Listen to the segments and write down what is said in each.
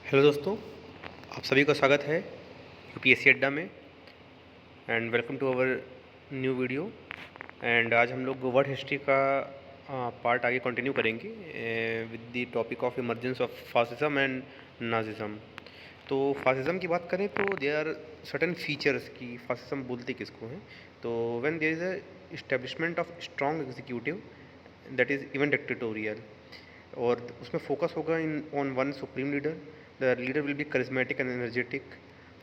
Hello दोस्तों, आप सभी का स्वागत है यूपीएससी अड्डा में and welcome to our new video. And आज हम लोग वर्ल्ड हिस्ट्री का पार्ट आगे कंटिन्यू करेंगे with the topic of emergence of fascism and Nazism. तो फासिज्म की बात करें तो दे आर सर्टेन फीचर्स की फासिज्म बोलते किसको हैं। तो when there is a establishment of strong executive that is even dictatorial, और उसमें फोकस होगा in on one supreme leader. The leader will be charismatic and energetic.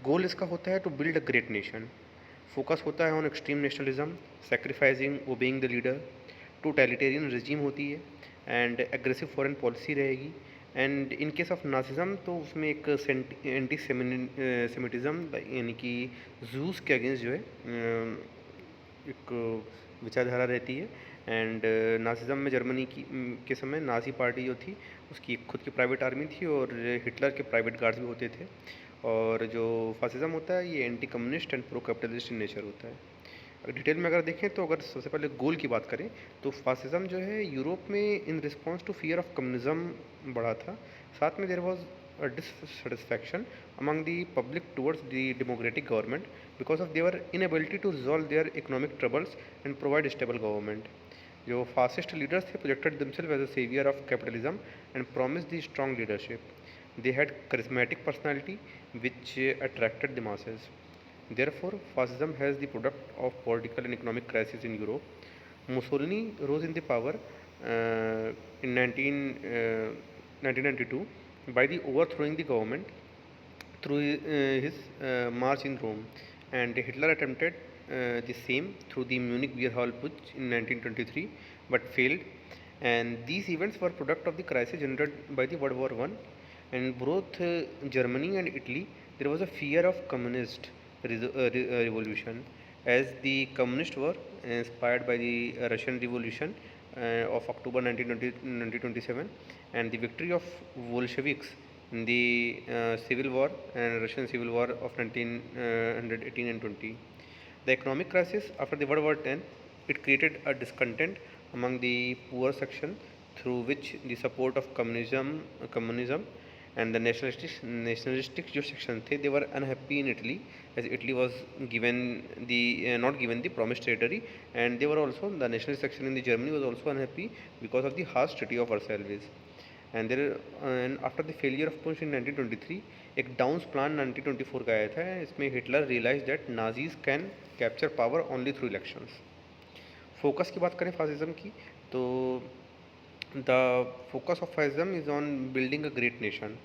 Goal इसका होता है to build a great nation. Focus होता है on extreme nationalism, sacrificing obeying the leader. Totalitarian regime होती है एंड एग्रेसिव फॉरेन पॉलिसी रहेगी। And in case of Nazism तो उसमें एक एंटी सेमिटिज्म यानी कि जूस के अगेंस्ट जो है एक विचारधारा रहती है। एंड नासिज्म में जर्मनी की के समय नाजी पार्टी जो थी उसकी एक खुद की प्राइवेट आर्मी थी और हिटलर के प्राइवेट गार्ड्स भी होते थे। और जो फासिज्म होता है ये anti communist and pro capitalist in nature होता है। डिटेल में अगर देखें तो अगर सबसे पहले गोल की बात करें तो फासिज्म जो है यूरोप में in response to fear of communism बढ़ा था। साथ में there was dissatisfaction among the public towards the democratic government because of their inability to resolve their economic troubles and provide stable government. जो fascist leaders थे projected themselves as a savior of capitalism and promised the strong leadership. They had charismatic personality which attracted the masses. Therefore, fascism has the product of political and economic crisis in Europe. Mussolini rose in the power in 1992 by the overthrowing the government through his march in Rome, and Hitler attempted the same through the Munich Beer Hall Putsch in 1923 but failed. And these events were product of the crisis generated by the World War I. And both Germany and Italy, there was a fear of communist revolution, as the communists were inspired by the Russian Revolution of October 1927 and the victory of Bolsheviks in the Civil War and Russian Civil War of 1918 and 20. The economic crisis after the World War X, it created a discontent among the poor section through which the support of communism and the nationalistic जो section थे, they were unhappy in Italy, as Italy was given the not given the promised territory, and they were also, the nationalist section in the Germany was also unhappy because of the harsh treaty of Versailles. And after the failure of push in 1923 एक downs plan 1924 का आया था। इसमें Hitler realise that Nazis can capture power only through elections. Focus की बात करें fascism की तो the focus of fascism is on building a great nation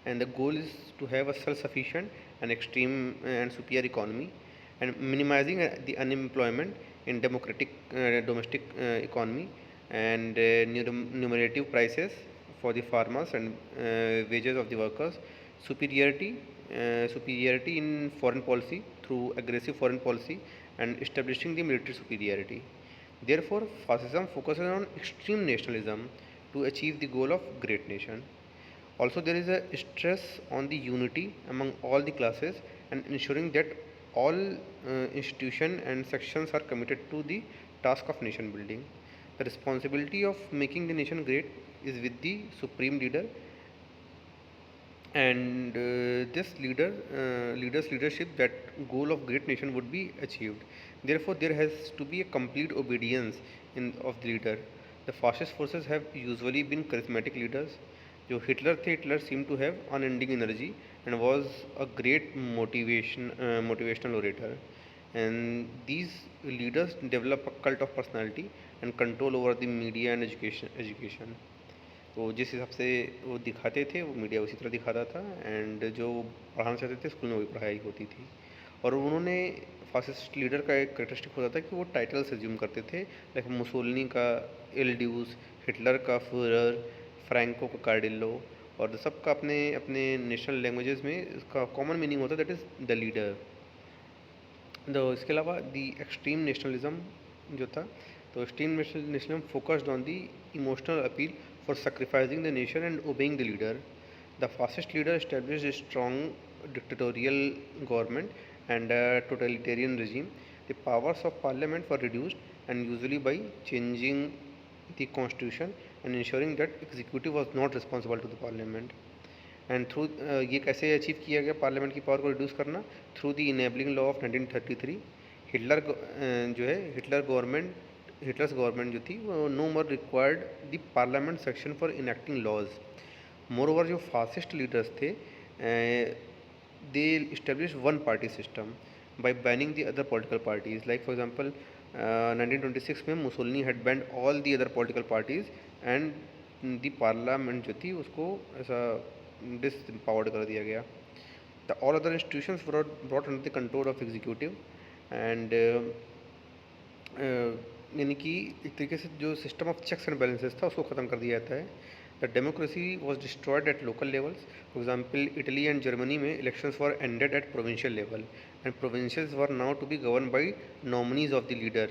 and the goal is to have a self-sufficient and extreme and superior economy and minimizing the unemployment in democratic domestic economy and numerative prices for the farmers and wages of the workers, superiority in foreign policy through aggressive foreign policy and establishing the military superiority. Therefore, fascism focuses on extreme nationalism to achieve the goal of great nation. Also, there is a stress on the unity among all the classes and ensuring that all institutions and sections are committed to the task of nation building. The responsibility of making the nation great is with the supreme leader, and this leader's leadership, that goal of great nation would be achieved. Therefore, there has to be a complete obedience of the leader. The fascist forces have usually been charismatic leaders. जो Hitler थे, Hitler seem to have unending energy and was a great motivational orator, and these leaders develop a cult of personality and control over the media and education. तो जिस हिसाब से वो दिखाते थे वो मीडिया उसी तरह दिखाता था, एंड जो पढ़ाना चाहते थे स्कूल में वही पढ़ाई होती थी। और उन्होंने फासिस्ट लीडर का एक करेक्टरिस्टिक होता था कि वो टाइटल्स एज्यूम करते थे, लाइक मुसोलिनी का एल ड्यूस, हिटलर का फुरर, फ्रैंको का कार्डिल्लो, और सबका अपने अपने नेशनल लैंग्वेजेस में इसका कॉमन मीनिंग होता है, दैट इज़ द लीडर। इसके अलावा दी एक्सट्रीम नेशनलिज्म जो था, तो extreme nationalism focused on the emotional appeal for sacrificing the nation and obeying the leader. The fascist leader established a strong dictatorial government and a totalitarian regime. The powers of parliament were reduced, and usually by changing the constitution and ensuring that executive was not responsible to the parliament. And through ये कैसे achieve किया गया parliament की power को reduce करना? Through the enabling law of 1933। जो है Hitler's government जो थी वो no more required the parliament section for enacting laws. Moreover जो फासिस्ट लीडर्स थे they establish one party system by banning the other political parties. Like for example 1926 में Mussolini had banned all the other political parties and the parliament जो थी उसको ऐसा disempowered कर दिया गया। The all other institutions brought under the control of executive and यानी कि एक तरीके से जो system of checks and balances था उसको ख़त्म कर दिया जाता है। The democracy was destroyed at local levels. For example Italy and Germany में elections were ended at provincial level and provincials were now to be govern by nominees of the leader.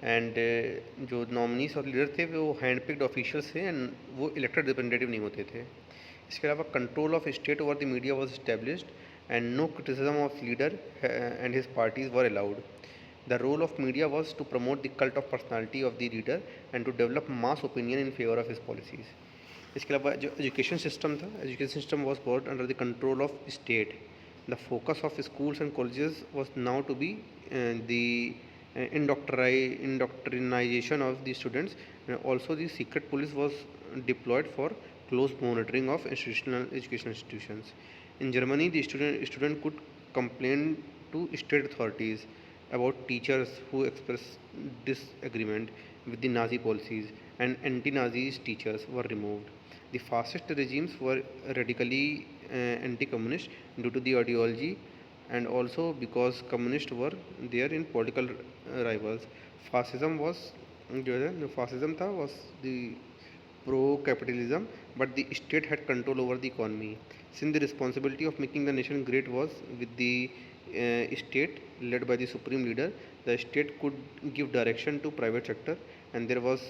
And जो nominees of leader थे वो hand picked officials थे and वो elected representative नहीं होते थे। इसके अलावा control of state over the media was established and no criticism of leader and his parties were allowed. The role of media was to promote the cult of personality of the leader and to develop mass opinion in favor of his policies. इसके अलावा जो education system था, education system was brought under the control of state. The focus of schools and colleges was now to be the indoctrination of the students, and also the secret police was deployed for close monitoring of institutional education institutions. In Germany, the student could complain to state authorities about teachers who expressed disagreement with the Nazi policies, and anti-Nazi teachers were removed. The fascist regimes were radically anti-communist due to the ideology and also because communists were there in political rivals. Fascism was जो है जो fascism था was the pro-capitalism, but the state had control over the economy. Since the responsibility of making the nation great was with the state led by the supreme leader, the state could give direction to private sector, and there was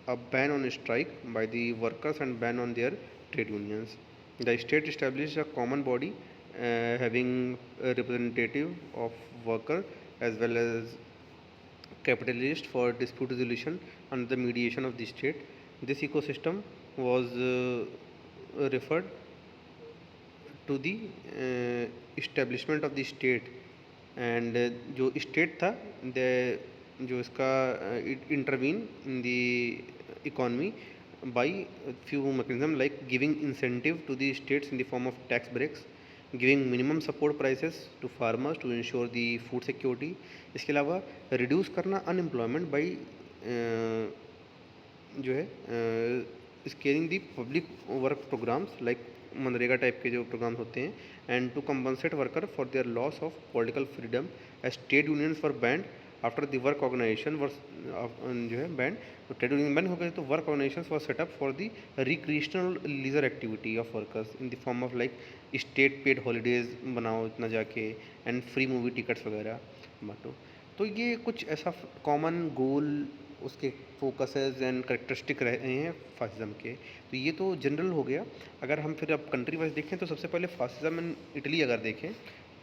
a ban on strike by the workers and ban on their trade unions. The state established a common body having a representative of worker as well as capitalist for dispute resolution under the mediation of the state. This ecosystem was referred to the establishment of the state, and जो state था जो इसका it intervene in the economy by few mechanism like giving incentive to the states in the form of tax breaks, giving minimum support prices to farmers to ensure the food security. इसके अलावा reduce करना unemployment by जो है scaling the public work programs like मनरेगा type के जो programs होते हैं, and to compensate worker for their loss of political freedom as trade unions for banned after the work organisation जो है बैंड। तो ट्रेड यूनियन बैंड हो गए तो work organisation for setup for the recreational leisure activity of workers in the form of like state paid holidays बनाओ इतना जाके and free movie tickets वगैरह बांटो। तो ये कुछ ऐसा कॉमन गोल उसके फोकसेस एंड करेक्टरिस्टिक रहे हैं फासिज्म के। तो ये तो जनरल हो गया। अगर हम फिर अब कंट्री वाइज देखें तो सबसे पहले फासिज्म इन इटली अगर देखें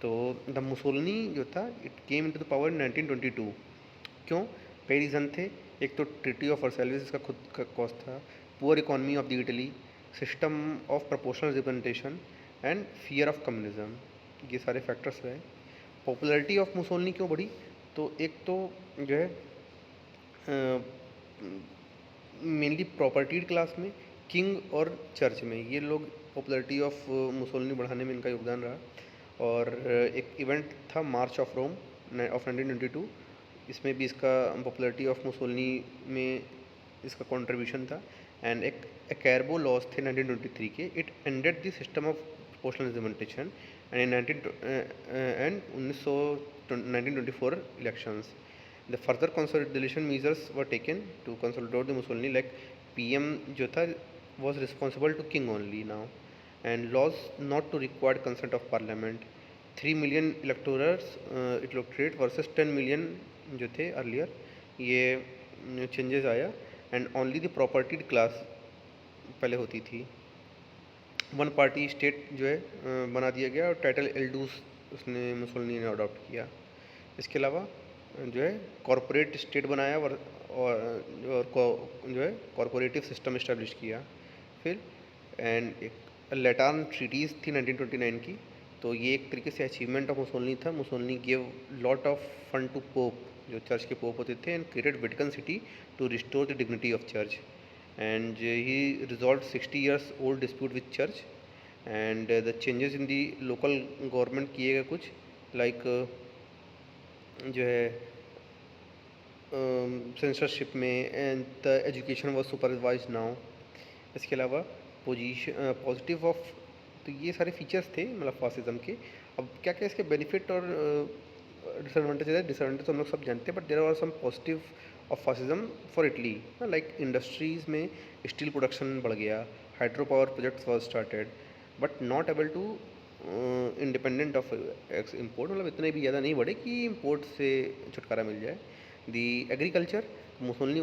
तो द मुसोलिनी जो था it came into the power in 1922। क्यों? कई रीज़न थे। एक तो ट्रीटी ऑफ वर्साइल्स इसका खुद का कॉस्ट था, poor economy of the Italy, system of proportional representation and fear of communism, ये सारे फैक्टर्स रहे। पॉपुलैरिटी ऑफ मुसोलिनी क्यों बढ़ी? तो एक तो जो है मेनली प्रॉपर्टीड क्लास में, किंग और चर्च में, ये लोग पॉपुलैरिटी ऑफ मुसोलिनी बढ़ाने में इनका योगदान रहा। और एक इवेंट था मार्च ऑफ रोम ऑफ 1922, इसमें भी इसका पॉपुलैरिटी ऑफ मुसोलिनी में इसका कंट्रीब्यूशन था। एंड एक कैरबो लॉज थे 1923 के, it ended the system of proportional representation and 1924 elections. The further consolidation measures were taken to consolidate the Mussolini, like PM जो था was responsible to king only now, and laws not to require consent of parliament. 3 million electorate versus 10 million जो थे earlier, ये changes आया, and only the propertied class पहले होती थी। One party state जो है बना दिया गया और टाइटल एल्डूस उसने मुसोलिनी ने अडॉप्ट किया। इसके अलावा जो है कॉरपोरेट स्टेट बनाया और जो है कॉरपोरेटिव सिस्टम इस्टेब्लिश किया। फिर एंड एक लेटार्न ट्रीटीज़ थी 1929 की, तो ये एक तरीके से अचीवमेंट ऑफ मुसोलिनी था। Mussolini give lot of fund to pope, जो चर्च के पोप होते थे, and created Vatican City to restore the dignity of church, and he resolve 60 years old dispute with church, and the changes in the local government किए गए कुछ, like जो है censorship में, and the education was supervise now. इसके अलावा position positive of, तो ये सारे फीचर्स थे मतलब फासिज्म के। अब क्या क्या इसके बेनिफिट और डिसएडवांटेज है। डिसएडवांटेज तो हम लोग सब जानते हैं, but there are some positive of fascism for Italy, like industries में स्टील प्रोडक्शन बढ़ गया, hydro power projects was started, but not able to independent of import, मतलब इतने भी ज़्यादा नहीं बढ़े कि इम्पोर्ट से छुटकारा मिल जाए। The agriculture, Mussolini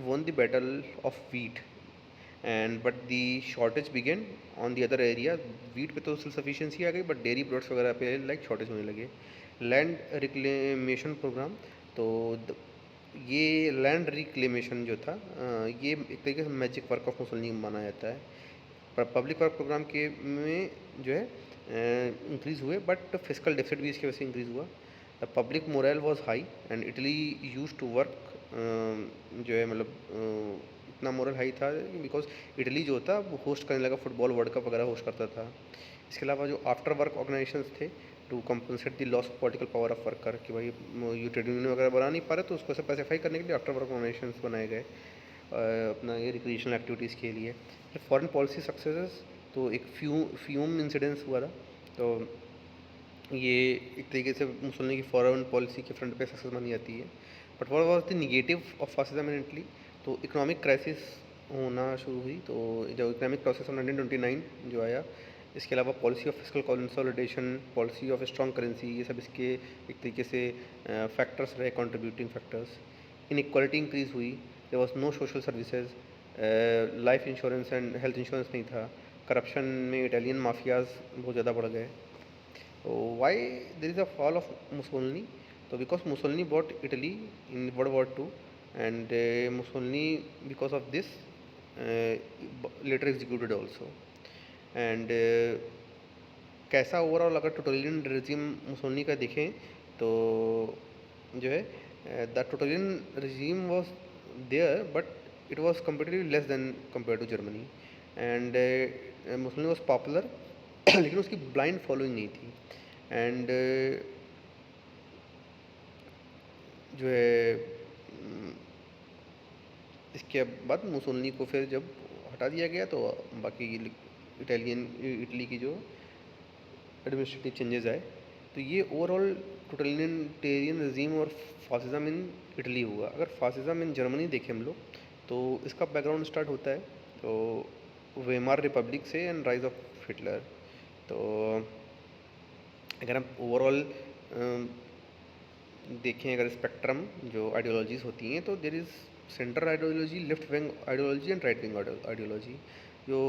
won the battle of wheat, and but the shortage began on the other area. Wheat पे तो सेल्फ सफिशिएंसी आ गई, बट डेयरी प्रोडक्ट्स वगैरह पे लाइक शॉर्टेज होने लगे। लैंड रिक्लेमेशन प्रोग्राम, तो ये लैंड रिक्लेमेशन जो था ये एक तरीके से मैजिक वर्क ऑफ मुसोलिनी माना जाता है। पर पब्लिक वर्क प्रोग्राम के में जो है इंक्रीज़ हुए, बट फिजिकल डेफिसिट भी इसकी वजह से इंक्रीज़ हुआ। The public moral was high, and Italy use to work, जो है मतलब इतना मोरल हाई था बिकॉज इटली जो था वो होस्ट करने लगा फुटबॉल वर्ल्ड कप वगैरह होस्ट करता था। इसके अलावा जो आफ्टर वर्क ऑर्गेनाइजेशंस थे to compensate the loss of political power of worker, कि भाई ये ट्रेड यूनियन वगैरह बना नहीं पा रहे, तो उसको पैसिफाई करने के लिए आफ्टर वर्क ऑर्गेनाइजेशंस बनाए गए अपना ये रिक्रिएशनल एक्टिविटीज़ के लिए। फिर फॉरेन पॉलिसी सक्सेसेस, तो एक फ्यूम इंसिडेंस हुआ था, तो ये एक तरीके से मुसोलिनी की फॉरेन पॉलिसी के फ्रंट पे सक्सेस मानी जाती है। But what was the negative of fascism in Italy, तो इकोनॉमिक क्राइसिस होना शुरू हुई, तो जो इकोनॉमिक प्रोसेस ऑफ 1929 जो आया। इसके अलावा policy of fiscal consolidation, policy of strong currency, ये सब इसके एक तरीके से फैक्टर्स रहे, कंट्रीब्यूटिंग फैक्टर्स। इनइक्वालिटी इंक्रीज़ हुई, there was no social services, life insurance and health insurance नहीं था। करप्शन में इटालियन माफियाज बहुत ज़्यादा बढ़ गए। So why there is a fall of Mussolini? So because Mussolini bought Italy in World War II, and Mussolini because of this later executed also. And कैसा overall अगर totalitarian regime Mussolini का देखें तो जो है the totalitarian regime was there, but it was comparatively less than compare to Germany, and Mussolini was popular लेकिन उसकी blind following नहीं थी। एंड जो है इसके बाद मुसोलिनी को फिर जब हटा दिया गया, तो बाकी इटली की जो एडमिनिस्ट्रेटिव चेंजेस आए, तो ये ओवरऑल टोटलिटेरियन रजीम और फासिज्म इन इटली हुआ। अगर फासिज्म इन जर्मनी देखें हम लोग, तो इसका बैकग्राउंड स्टार्ट होता है तो वेमार रिपब्लिक से एंड राइज ऑफ हिटलर। तो अगर हम ओवरऑल देखें, अगर स्पेक्ट्रम जो आइडियोलॉजीज़ होती हैं, तो there is centre ideology, left wing ideology and right wing ideology. जो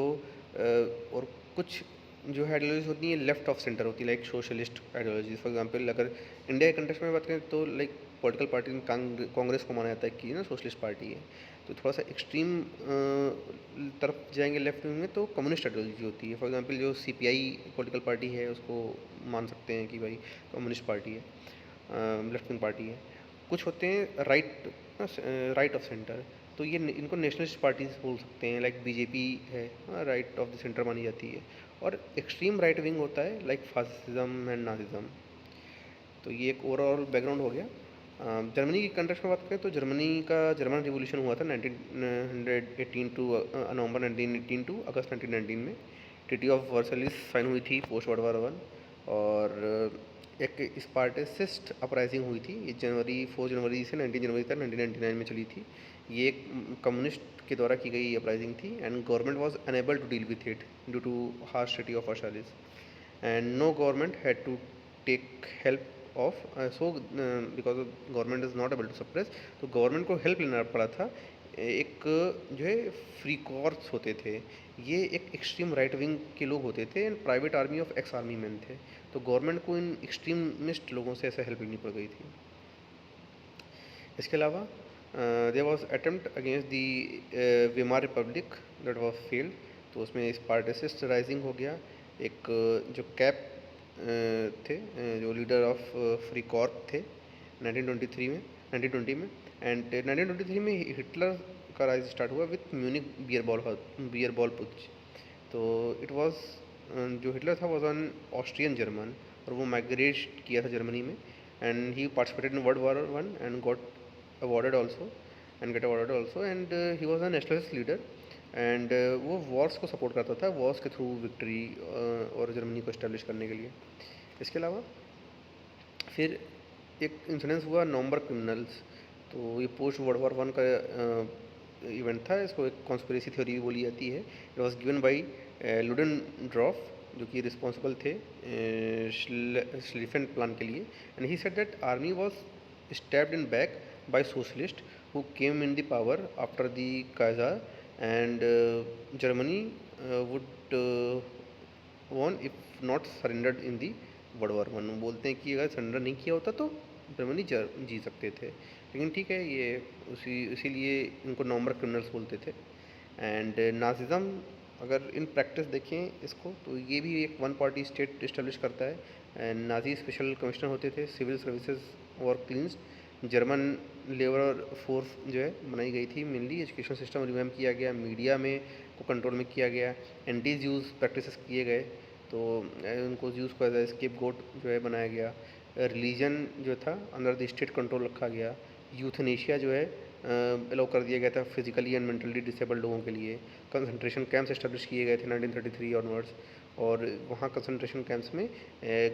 और कुछ जो है आइडियोलॉजीज होती हैं लेफ्ट ऑफ सेंटर होती है, like socialist ideologies. For example अगर इंडिया के कंटेक्स्ट में बात करें, तो लाइक पॉलिटिकल पार्टी कांग्रेस को माना जाता है कि ना सोशलिस्ट पार्टी है, तो थोड़ा सा एक्सट्रीम तरफ जाएंगे लेफ्ट विंग में, तो कम्युनिस्ट आइडियोलॉजी होती है। फॉर एग्जांपल जो सीपीआई पॉलिटिकल पार्टी है, उसको मान सकते हैं कि भाई कम्युनिस्ट पार्टी है, लेफ्ट विंग पार्टी है। कुछ होते हैं राइट ऑफ सेंटर, तो ये इनको नेशनलिस्ट पार्टीज बोल सकते हैं, लाइक बीजेपी है, राइट ऑफ द सेंटर मानी जाती है। और एक्सट्रीम राइट विंग होता है लाइक फासिज्म एंड नाजिज्म। तो ये एक ओवरऑल बैकग्राउंड हो गया। जर्मनी की कंटेक्स्ट में बात करें, तो जर्मन रिवोल्यूशन हुआ था 1918 टू नवंबर 1918 टू अगस्त 1919 में। ट्रीटी ऑफ वर्सलिस साइन हुई थी पोस्ट वर्ल्ड वॉर 1, और एक स्पार्टिसिस्ट अपराइजिंग हुई थी, ये 4 जनवरी से 19 जनवरी तक 1999 में चली थी। ये एक कम्युनिस्ट के द्वारा की गई अपराइजिंग थी, and government was unable to deal with it due to harsh treaty of Versailles, and no government had to take help of, so because government is not able to suppress, तो government को help लेना पड़ा था। एक जो है free corps होते थे, ये एक एक्सट्रीम राइट विंग के लोग होते थे, and private army of ex army man थे, तो गवर्नमेंट को इन एक्सट्रीमिस्ट लोगों से ऐसे हेल्प लेनी पड़ गई थी। इसके अलावा there was attempt against the Weimar Republic that was failed, तो उसमें स्पार्टसिस्ट राइजिंग हो गया, एक जो कैप थे, जो लीडर ऑफ फ्री कॉर्प थे 1920 में। एंड 1923 में हिटलर का राइज स्टार्ट हुआ विथ म्यूनिक बियर बॉल पुच। तो इट वाज जो हिटलर था वाज ऑन ऑस्ट्रियन जर्मन, और वो माइग्रेट किया था जर्मनी में, and he participated in world war one and got awarded also and he was a nationalist leader. And वो Wars को सपोर्ट करता था, वॉर्स के थ्रू विक्ट्री और जर्मनी को इस्टेब्लिश करने के लिए। इसके अलावा फिर एक इंसिडेंस हुआ नवंबर क्रिमिनल्स। तो ये पोस्ट वर्ल्ड वॉर वन का इवेंट था, इसको एक कॉन्स्पिरेसी थ्योरी भी बोली जाती है। It was given by Ludendorff, जो कि रिस्पॉन्सिबल थे स्लीफेन प्लान के लिए। And he said that army was stabbed in back by socialist who came in the power after the Kaiser, and Germany would won if not surrendered in the world war one. बोलते हैं कि अगर surrender नहीं किया होता तो Germany जी सकते थे, लेकिन ठीक है, ये इसीलिए इनको नॉर्मल क्रिमिनल्स बोलते थे। एंड नाजिज़म अगर इन प्रैक्टिस देखें इसको, तो ये भी एक वन पार्टी स्टेट इस्टेब्लिश करता है। एंड नाजी स्पेशल कमिश्नर होते थे, civil services were cleansed, German labour force जो है बनाई गई थी, मेनली एजुकेशन सिस्टम रिवैम्प किया गया, मीडिया में को कंट्रोल में किया गया, एंटी ज्यूज़ प्रैक्टिसेस किए गए, तो उनको ज्यूज़ को एज ए स्केप गोट जो है बनाया गया। रिलीजन जो था अंडर द स्टेट कंट्रोल रखा गया। यूथनेशिया जो है अलाउ कर दिया गया था फिजिकली एंड मेंटली डिसेबल्ड लोगों के लिए। कंसंट्रेशन कैंप्स एस्टेब्लिश किए गए थे 1933 ऑनवर्ड्स, और वहाँ कंसंट्रेशन कैंप्स में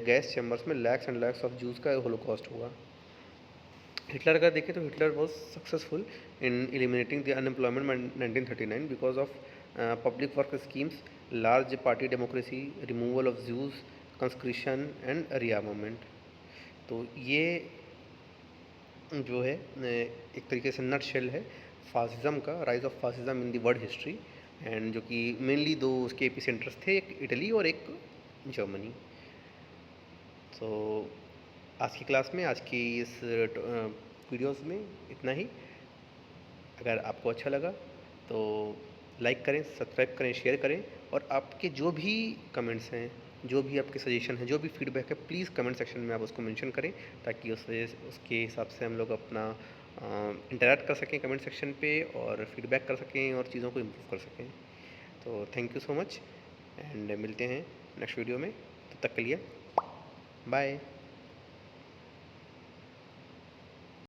गैस चैम्बर्स में lakhs and lakhs of Jews का होलोकॉस्ट हुआ। हिटलर का देखें तो Hitler was successful in eliminating the unemployment by 1939 because of public work schemes, large party democracy, removal of Jews, conscription and rearmament. तो ये जो है एक तरीके से नट शेल है फासिज्म का, rise of fascism in the world history. And जो कि मेनली दो उसके एपी सेंटर्स थे, एक इटली और एक जर्मनी। तो आज की क्लास में, आज की इस वीडियोस में इतना ही। अगर आपको अच्छा लगा तो लाइक करें, सब्सक्राइब करें, शेयर करें, और आपके जो भी कमेंट्स हैं, जो भी आपके सजेशन हैं, जो भी फीडबैक है, प्लीज़ कमेंट सेक्शन में आप उसको मेंशन करें, ताकि उसके हिसाब से हम लोग अपना इंटरैक्ट कर सकें कमेंट सेक्शन पे, और फीडबैक कर सकें और चीज़ों को इम्प्रूव कर सकें। तो thank you so much, and मिलते हैं नेक्स्ट वीडियो में। तब तक के लिए बाय।